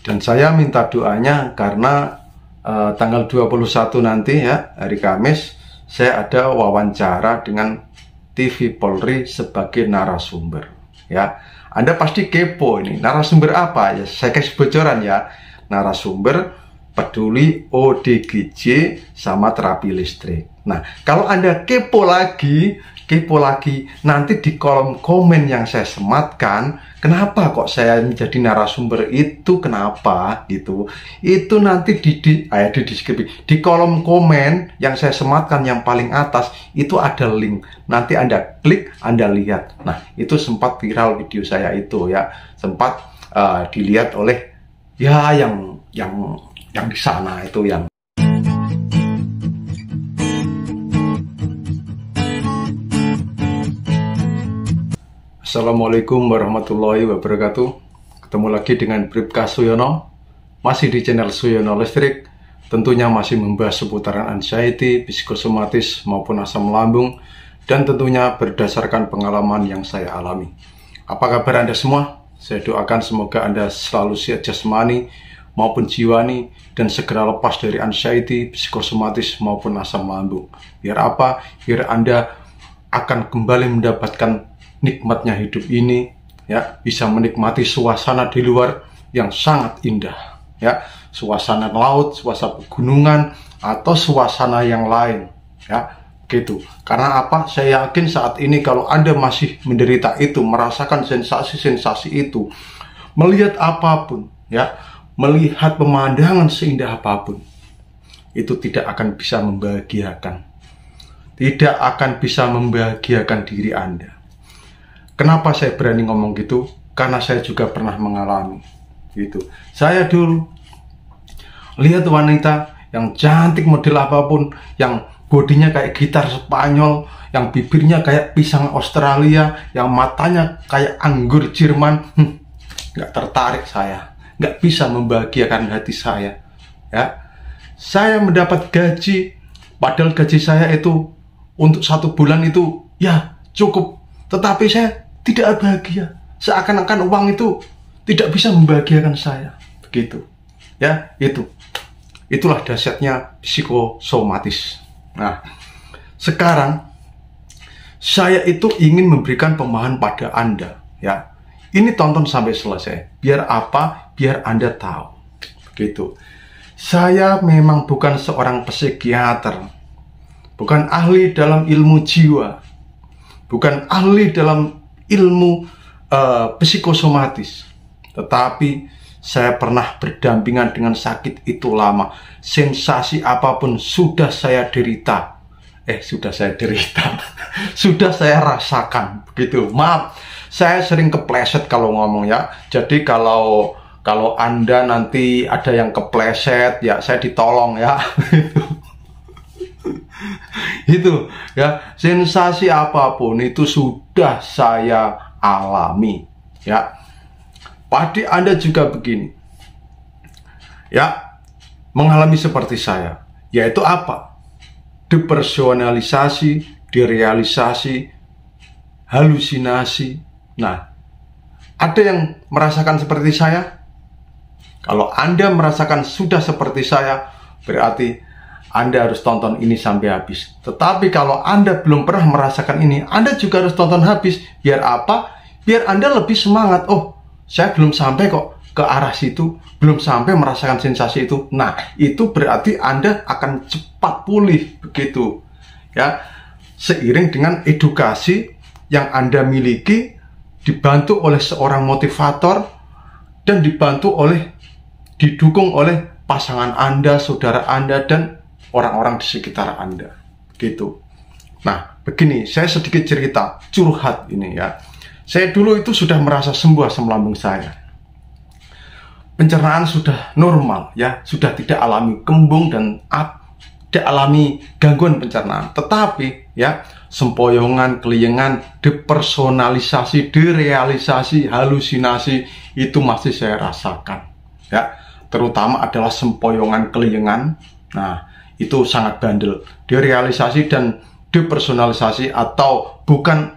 Dan saya minta doanya karena tanggal 21 nanti ya, hari Kamis, saya ada wawancara dengan TV Polri sebagai narasumber. Ya, Anda pasti kepo ini, narasumber apa ya? Saya kasih bocoran ya, narasumber peduli ODGJ sama terapi listrik. Nah, kalau Anda kepo lagi, nanti di kolom komen yang saya sematkan, kenapa kok saya menjadi narasumber itu, kenapa gitu. Itu nanti di kolom komen yang saya sematkan yang paling atas, itu ada link. Nanti Anda klik, Anda lihat. Nah, itu sempat viral video saya itu ya. Sempat dilihat oleh ya yang di sana itu yang Assalamualaikum warahmatullahi wabarakatuh. Ketemu lagi dengan Bribka Suyono, masih di channel Suyono Listrik. Tentunya masih membahas seputaran anxiety, psikosomatis maupun asam lambung, dan tentunya berdasarkan pengalaman yang saya alami. Apa kabar Anda semua? Saya doakan semoga Anda selalu sehat jasmani maupun jiwani dan segera lepas dari anxiety, psikosomatis maupun asam lambung. Biar apa? Biar Anda akan kembali mendapatkan nikmatnya hidup ini, ya, bisa menikmati suasana di luar yang sangat indah, ya, suasana laut, suasana pegunungan, atau suasana yang lain, ya, gitu. Karena apa? Saya yakin saat ini kalau Anda masih menderita itu, merasakan sensasi-sensasi itu, melihat apapun, ya, melihat pemandangan seindah apapun, itu tidak akan bisa membahagiakan, tidak akan bisa membahagiakan diri Anda. Kenapa saya berani ngomong gitu? Karena saya juga pernah mengalami gitu. Saya dulu lihat wanita yang cantik model apapun, yang bodinya kayak gitar Spanyol, yang bibirnya kayak pisang Australia, yang matanya kayak anggur Jerman, nggak tertarik saya, nggak bisa membahagiakan hati saya. Ya, saya mendapat gaji, padahal gaji saya itu untuk 1 bulan itu ya cukup, tetapi saya tidak bahagia, seakan-akan uang itu tidak bisa membahagiakan saya, begitu ya. Itulah dahsyatnya psikosomatis. Nah, sekarang saya itu ingin memberikan pemahaman pada Anda, ya. Ini tonton sampai selesai, biar apa? Biar Anda tahu, begitu. Saya memang bukan seorang psikiater, bukan ahli dalam ilmu jiwa, bukan ahli dalam ilmu psikosomatis, tetapi saya pernah berdampingan dengan sakit itu lama. Sensasi apapun sudah saya derita, sudah saya rasakan, begitu. Maaf, saya sering kepleset kalau ngomong ya. Jadi kalau Anda nanti ada yang kepleset ya, saya ditolong ya. Itu ya, sensasi apapun itu sudah saya alami ya. Pasti Anda juga begini ya, mengalami seperti saya, yaitu apa? Depersonalisasi, derealisasi, halusinasi. Nah, ada yang merasakan seperti saya? Kalau Anda merasakan sudah seperti saya, berarti Anda harus tonton ini sampai habis. Tetapi kalau Anda belum pernah merasakan ini, Anda juga harus tonton habis. Biar apa? Biar Anda lebih semangat. Oh, saya belum sampai kok ke arah situ, belum sampai merasakan sensasi itu. Nah, itu berarti Anda akan cepat pulih, begitu. Ya, seiring dengan edukasi yang Anda miliki, dibantu oleh seorang motivator, dan didukung oleh pasangan Anda, saudara Anda, dan orang-orang di sekitar Anda, gitu. Nah, begini, saya sedikit cerita, curhat ini ya. Saya dulu itu sudah merasa sembuh asam lambung saya. Pencernaan sudah normal ya, sudah tidak alami kembung dan tidak alami gangguan pencernaan. Tetapi ya, sempoyongan, keliengan, depersonalisasi, derealisasi, halusinasi itu masih saya rasakan. Ya, terutama adalah sempoyongan, keliengan. Nah, itu sangat bandel. Derealisasi dan depersonalisasi, atau bukan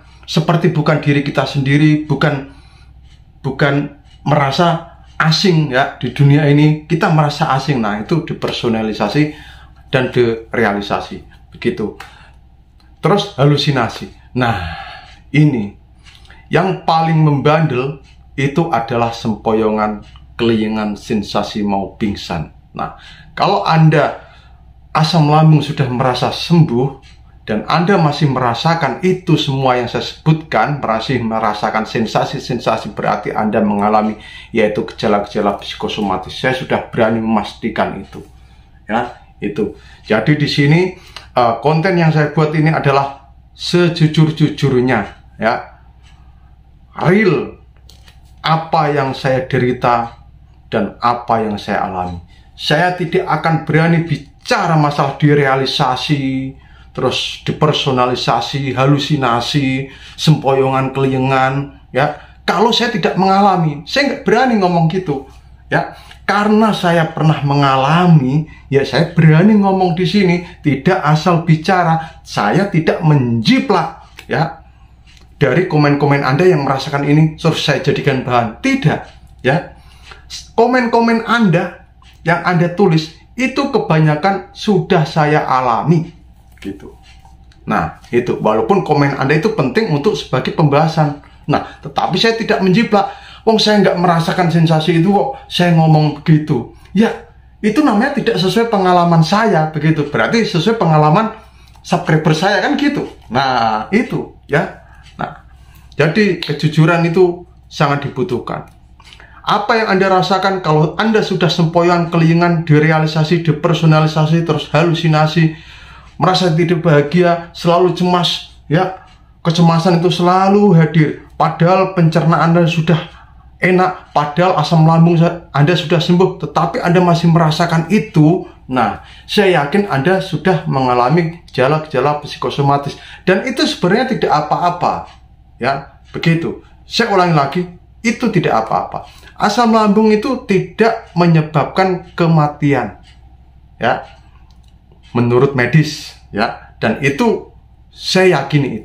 diri kita sendiri, bukan merasa asing ya di dunia ini, kita merasa asing. Nah, itu depersonalisasi dan derealisasi, begitu. Terus halusinasi. Nah, ini yang paling membandel itu adalah sempoyongan, kelingan, sensasi mau pingsan. Nah, kalau Anda asam lambung sudah merasa sembuh dan Anda masih merasakan itu semua yang saya sebutkan, masih merasakan sensasi-sensasi, berarti Anda mengalami yaitu gejala-gejala psikosomatis. Saya sudah berani memastikan itu. Ya, itu. Jadi di sini konten yang saya buat ini adalah sejujur-jujurnya, ya. Real apa yang saya derita dan apa yang saya alami. Saya tidak akan berani bicara masalah direalisasi, terus depersonalisasi, halusinasi, sempoyongan, kelingan, ya. Kalau saya tidak mengalami, saya nggak berani ngomong gitu, ya. Karena saya pernah mengalami, ya saya berani ngomong di sini, tidak asal bicara. Saya tidak menjiplak, ya, dari komen-komen Anda yang merasakan ini terus saya jadikan bahan. Tidak, ya. Komen-komen Anda yang Anda tulis itu kebanyakan sudah saya alami, gitu. Nah, itu walaupun komen Anda itu penting untuk sebagai pembahasan. Nah, tetapi saya tidak menjiplak. Wong saya nggak merasakan sensasi itu kok saya ngomong begitu. Ya, itu namanya tidak sesuai pengalaman saya, begitu. Berarti sesuai pengalaman subscriber saya kan gitu. Nah, itu, ya. Nah, jadi kejujuran itu sangat dibutuhkan. Apa yang Anda rasakan kalau Anda sudah sempoyongan, kelingan, direalisasi, depersonalisasi, terus halusinasi, merasa tidak bahagia, selalu cemas, ya. Kecemasan itu selalu hadir. Padahal pencernaan Anda sudah enak, padahal asam lambung Anda sudah sembuh, tetapi Anda masih merasakan itu. Nah, saya yakin Anda sudah mengalami gejala-gejala psikosomatis. Dan itu sebenarnya tidak apa-apa, ya, begitu. Saya ulangi lagi, itu tidak apa-apa. Asam lambung itu tidak menyebabkan kematian, ya, menurut medis, ya. Dan itu saya yakini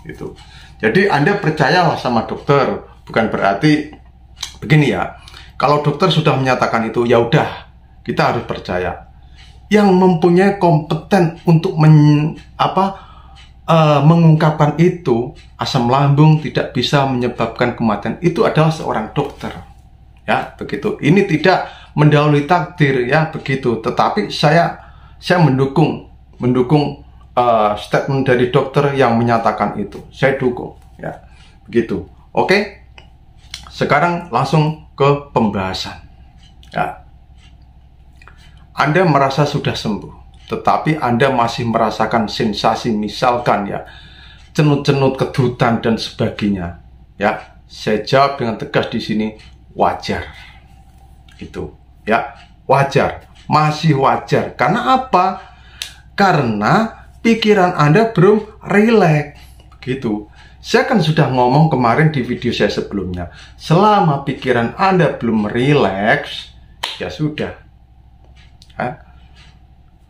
itu. Jadi Anda percayalah sama dokter. Bukan berarti begini, ya. Kalau dokter sudah menyatakan itu, ya udah, kita harus percaya. Yang mempunyai kompeten untuk mengungkapkan itu, asam lambung tidak bisa menyebabkan kematian, itu adalah seorang dokter. Ya, begitu. Ini tidak mendahului takdir, ya, begitu. Tetapi saya mendukung statement dari dokter yang menyatakan itu. Saya dukung, ya. Begitu. Oke? Sekarang langsung ke pembahasan, ya. Anda merasa sudah sembuh, tetapi Anda masih merasakan sensasi, misalkan, ya, cenut-cenut, kedutan dan sebagainya, ya. Saya jawab dengan tegas di sini, wajar. Itu, ya, wajar, masih wajar. Karena apa? Karena pikiran Anda belum rileks, gitu. Saya kan sudah ngomong kemarin di video saya sebelumnya, selama pikiran Anda belum rileks, ya sudah,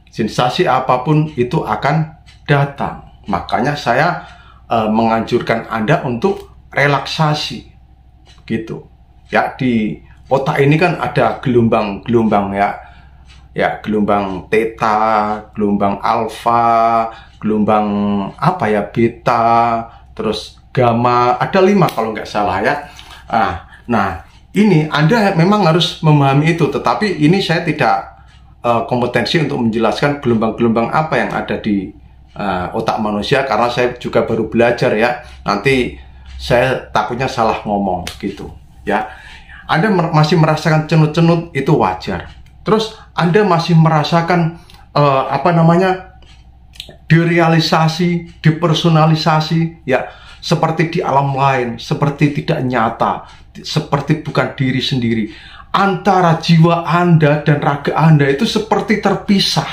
sensasi apapun itu akan datang. Makanya saya menganjurkan Anda untuk relaksasi, gitu. Ya, di otak ini kan ada gelombang-gelombang, ya, gelombang theta, gelombang alfa, gelombang beta, terus gamma, ada 5 kalau nggak salah, ya. Nah, ini Anda memang harus memahami itu, tetapi ini saya tidak kompetensi untuk menjelaskan gelombang-gelombang apa yang ada di otak manusia, karena saya juga baru belajar, ya. Nanti saya takutnya salah ngomong, gitu, ya. Anda masih merasakan cenut-cenut, itu wajar. Terus Anda masih merasakan direalisasi, depersonalisasi, ya, seperti di alam lain, seperti tidak nyata, seperti bukan diri sendiri. Antara jiwa Anda dan raga Anda itu seperti terpisah,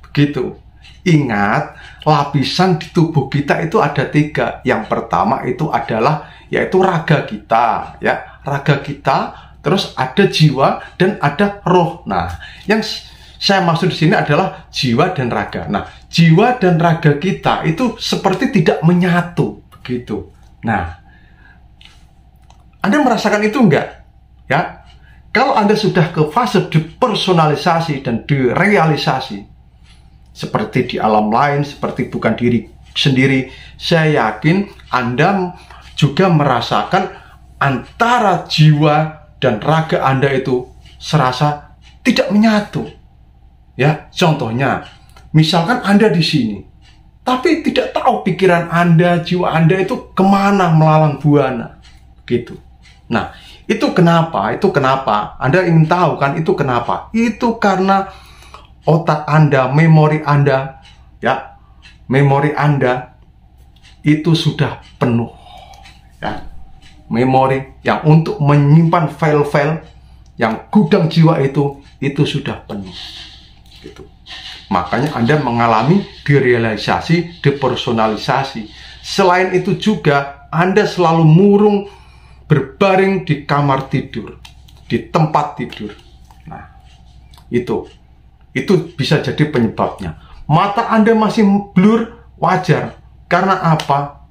begitu. Ingat, lapisan di tubuh kita itu ada 3. Yang pertama itu adalah yaitu raga kita, ya, raga kita. Terus ada jiwa dan ada roh. Nah, yang saya maksud di sini adalah jiwa dan raga. Nah, jiwa dan raga kita itu seperti tidak menyatu, begitu. Nah, Anda merasakan itu enggak? Ya, kalau Anda sudah ke fase depersonalisasi dan derealisasi, seperti di alam lain, seperti bukan diri sendiri, saya yakin Anda juga merasakan antara jiwa dan raga Anda itu serasa tidak menyatu. Ya, contohnya, misalkan Anda di sini, tapi tidak tahu pikiran Anda, jiwa Anda itu kemana melalang buana, gitu. Nah, itu kenapa? Itu kenapa? Anda ingin tahu kan? Itu kenapa? Itu karena otak Anda, memori Anda, ya, memori Anda itu sudah penuh, ya. Memori yang untuk menyimpan file-file yang gudang jiwa itu sudah penuh, gitu. Makanya Anda mengalami derealisasi, depersonalisasi. Selain itu juga Anda selalu murung berbaring di kamar tidur, di tempat tidur. Nah, itu bisa jadi penyebabnya. Mata Anda masih blur, wajar. Karena apa?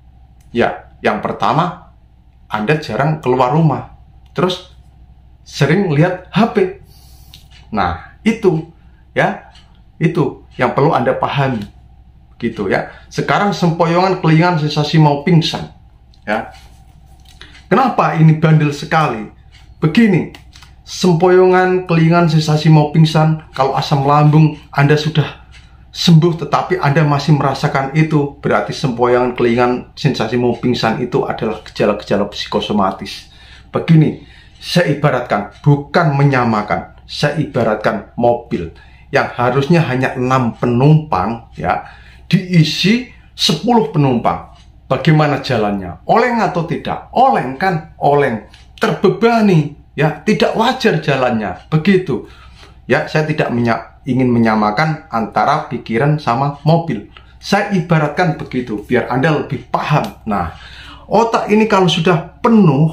Ya, yang pertama, Anda jarang keluar rumah. Terus sering lihat HP. Nah, itu ya, itu yang perlu Anda pahami. Gitu ya. Sekarang sempoyongan, kelingan, sensasi mau pingsan. Ya. Kenapa ini bandel sekali? Begini, sempoyongan, kelingan, sensasi mau pingsan, kalau asam lambung Anda sudah sembuh tetapi Anda masih merasakan itu, berarti sempoyongan, kelingan, sensasi mau pingsan itu adalah gejala-gejala psikosomatis. Begini, saya ibaratkan, bukan menyamakan, saya ibaratkan mobil yang harusnya hanya 6 penumpang, ya, diisi 10 penumpang. Bagaimana jalannya? Oleng atau tidak? Oleng kan? Oleng. Terbebani, ya, tidak wajar jalannya. Begitu. Ya, saya tidak ingin menyamakan antara pikiran sama mobil. Saya ibaratkan begitu, biar Anda lebih paham. Nah, otak ini kalau sudah penuh,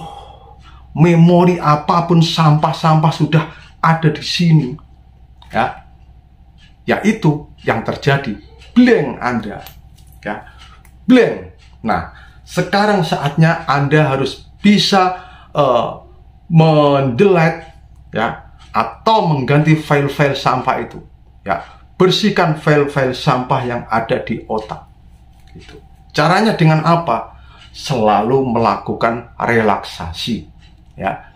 memori apapun, sampah-sampah sudah ada di sini. Ya. Ya, itu yang terjadi. Blank Anda. Ya. Blank. Nah, sekarang saatnya Anda harus bisa mendelete, ya, atau mengganti file-file sampah itu, ya. Bersihkan file-file sampah yang ada di otak, gitu. Caranya dengan apa? Selalu melakukan relaksasi, ya.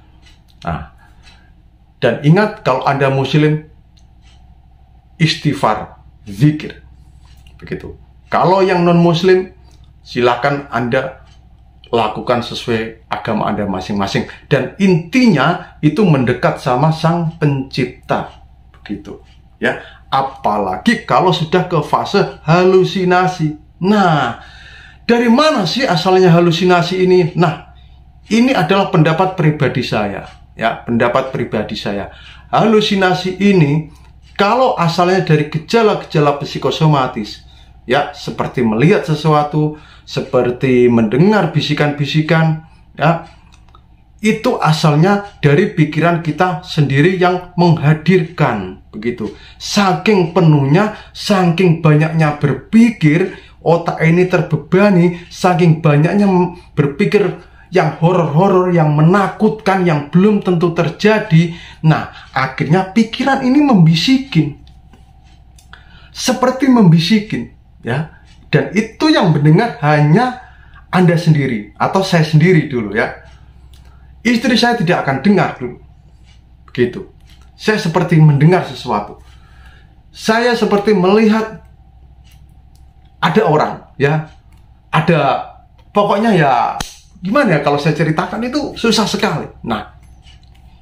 Nah, dan ingat, kalau Anda muslim, istighfar, zikir, begitu. Kalau yang non muslim, silakan Anda lakukan sesuai agama Anda masing-masing. Dan intinya itu mendekat sama Sang Pencipta. Begitu. Ya, apalagi kalau sudah ke fase halusinasi. Nah, dari mana sih asalnya halusinasi ini? Nah, ini adalah pendapat pribadi saya. Ya, pendapat pribadi saya. Halusinasi ini kalau asalnya dari gejala-gejala psikosomatis, ya, seperti melihat sesuatu, seperti mendengar bisikan-bisikan, ya, itu asalnya dari pikiran kita sendiri yang menghadirkan, begitu. Saking penuhnya, saking banyaknya berpikir, otak ini terbebani, saking banyaknya berpikir yang horor-horor, yang menakutkan, yang belum tentu terjadi. Nah, akhirnya pikiran ini membisikin, seperti membisikin, ya. Dan itu yang mendengar hanya Anda sendiri atau saya sendiri dulu, ya. Istri saya tidak akan dengar dulu. Begitu. Saya seperti mendengar sesuatu. Saya seperti melihat ada orang, ya. Ada, pokoknya ya, gimana ya kalau saya ceritakan itu susah sekali. Nah,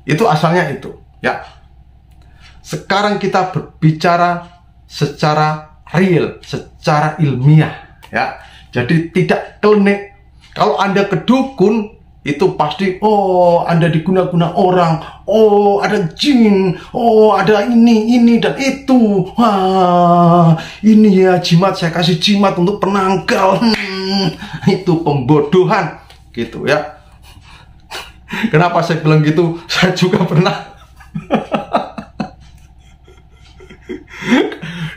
itu asalnya itu, ya. Sekarang kita berbicara secara real, secara ilmiah, ya. Jadi tidak klinik. Kalau Anda ke dukun, itu pasti, oh, Anda diguna-guna orang, oh, ada jin, oh, ada ini dan itu. Wah, ini ya jimat, saya kasih jimat untuk penangkal. Itu pembodohan, gitu ya. Kenapa saya bilang gitu? Saya juga pernah.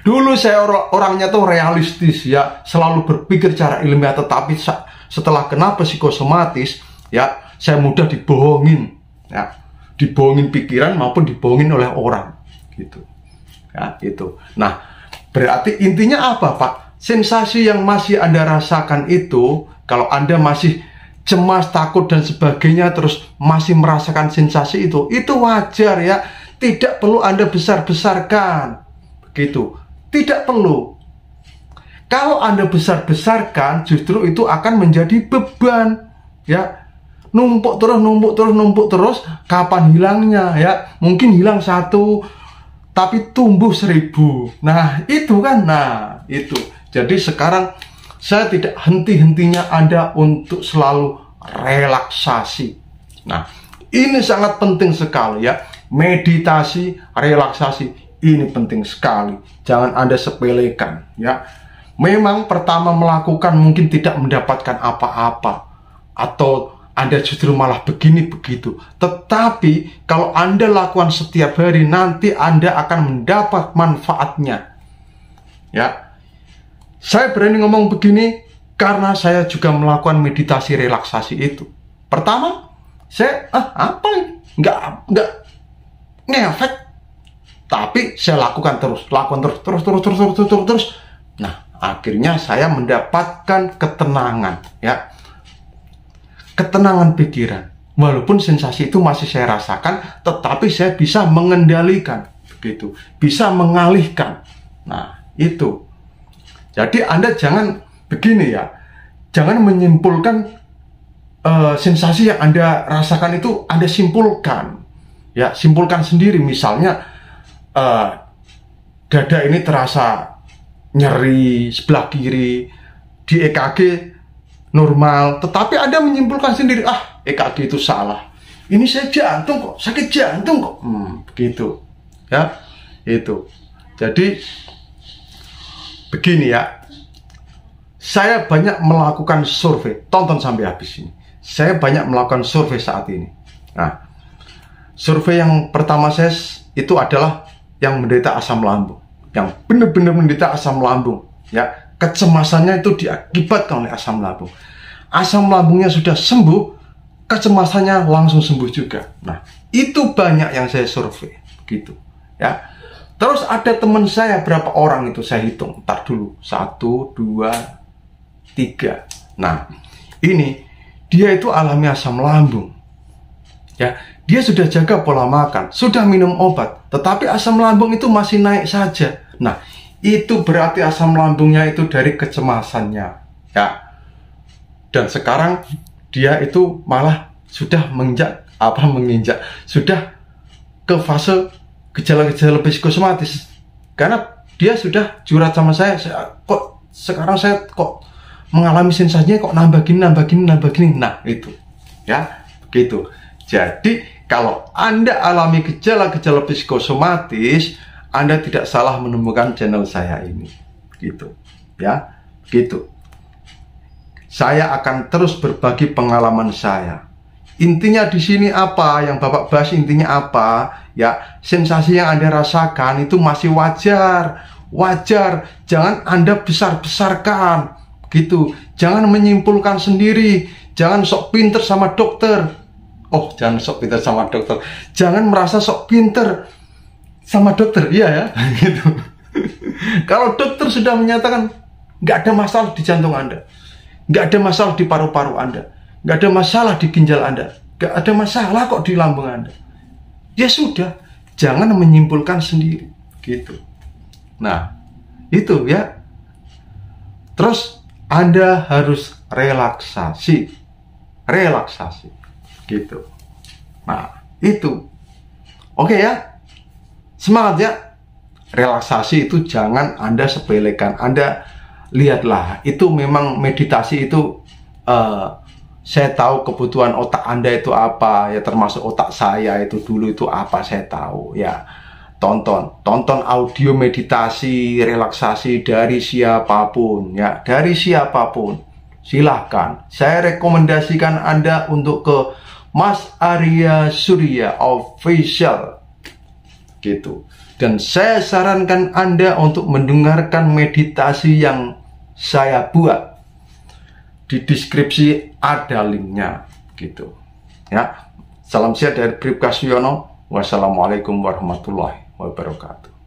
Dulu saya orangnya tuh realistis, ya, selalu berpikir secara ilmiah, tetapi setelah kena psikosomatis, ya, saya mudah dibohongin, ya, dibohongin pikiran maupun dibohongin oleh orang gitu ya. Itu nah, berarti intinya apa Pak? Sensasi yang masih Anda rasakan itu, kalau Anda masih cemas, takut dan sebagainya, terus masih merasakan sensasi itu wajar ya. Tidak perlu Anda besar-besarkan begitu, tidak perlu. Kalau Anda besar-besarkan, justru itu akan menjadi beban ya. Numpuk terus, kapan hilangnya ya? Mungkin hilang 1 tapi tumbuh 1000. Nah itu kan, nah itu. Jadi sekarang saya tidak henti-hentinya Anda untuk selalu relaksasi. Nah ini sangat penting sekali ya. Meditasi, relaksasi, ini penting sekali. Jangan Anda sepelekan ya. Memang pertama melakukan mungkin tidak mendapatkan apa-apa, atau Anda justru malah begini begitu. Tetapi kalau Anda lakukan setiap hari, nanti Anda akan mendapat manfaatnya. Ya, saya berani ngomong begini karena saya juga melakukan meditasi relaksasi itu. Pertama, saya apa ini? Nggak ngefek. Tapi saya lakukan terus. Nah, akhirnya saya mendapatkan ketenangan, ya. Ketenangan pikiran. Walaupun sensasi itu masih saya rasakan, tetapi saya bisa mengendalikan, begitu. Bisa mengalihkan. Nah, itu. Jadi Anda jangan begini ya. Jangan menyimpulkan sensasi yang Anda rasakan itu Anda simpulkan. Ya, simpulkan sendiri. Misalnya dada ini terasa nyeri sebelah kiri, di EKG normal, tetapi Anda menyimpulkan sendiri, EKG itu salah, ini saya jantung kok, sakit jantung kok, begitu ya. Itu jadi begini ya, saya banyak melakukan survei, tonton sampai habis ini. Saya banyak melakukan survei saat ini. Nah, survei yang pertama saya itu adalah yang menderita asam lambung, yang benar-benar menderita asam lambung ya. Kecemasannya itu diakibatkan oleh asam lambung. Asam lambungnya sudah sembuh, kecemasannya langsung sembuh juga. Nah, itu banyak yang saya survei, gitu ya. Terus ada teman saya, berapa orang itu saya hitung, ntar dulu, 1, 2, 3. Nah, ini dia itu alami asam lambung, ya. Dia sudah jaga pola makan, sudah minum obat, tetapi asam lambung itu masih naik saja. Nah, itu berarti asam lambungnya itu dari kecemasannya ya. Dan sekarang dia itu malah sudah menginjak sudah ke fase gejala-gejala psikosomatis. Karena dia sudah curhat sama saya, kok sekarang saya kok mengalami sensasinya kok nambah gini. Nah, itu ya, begitu. Jadi kalau Anda alami gejala-gejala psikosomatis, Anda tidak salah menemukan channel saya ini, gitu ya, gitu. Saya akan terus berbagi pengalaman saya. Intinya di sini apa yang Bapak bahas, intinya apa ya? Sensasi yang Anda rasakan itu masih wajar. Jangan Anda besar-besarkan, gitu. Jangan menyimpulkan sendiri. Jangan sok pinter sama dokter. Jangan sok pinter sama dokter. Jangan merasa sok pinter sama dokter, iya ya, gitu. Kalau dokter sudah menyatakan nggak ada masalah di jantung Anda, nggak ada masalah di paru-paru Anda, nggak ada masalah di ginjal Anda, nggak ada masalah kok di lambung Anda, ya sudah, jangan menyimpulkan sendiri, gitu. Nah, itu ya. Terus Anda harus relaksasi, gitu. Nah, itu, oke ya. Semangat ya. Relaksasi itu jangan Anda sepelekan. Anda lihatlah, itu memang meditasi itu saya tahu kebutuhan otak Anda itu apa ya, termasuk otak saya itu dulu itu apa saya tahu ya. Tonton audio meditasi relaksasi dari siapapun ya, dari siapapun. Silahkan. Saya rekomendasikan Anda untuk ke Mas Arya Surya Official, gitu. Dan saya sarankan Anda untuk mendengarkan meditasi yang saya buat. Di deskripsi ada linknya, gitu ya. Salam sehat dari Bribka Suyono. Wassalamualaikum warahmatullahi wabarakatuh.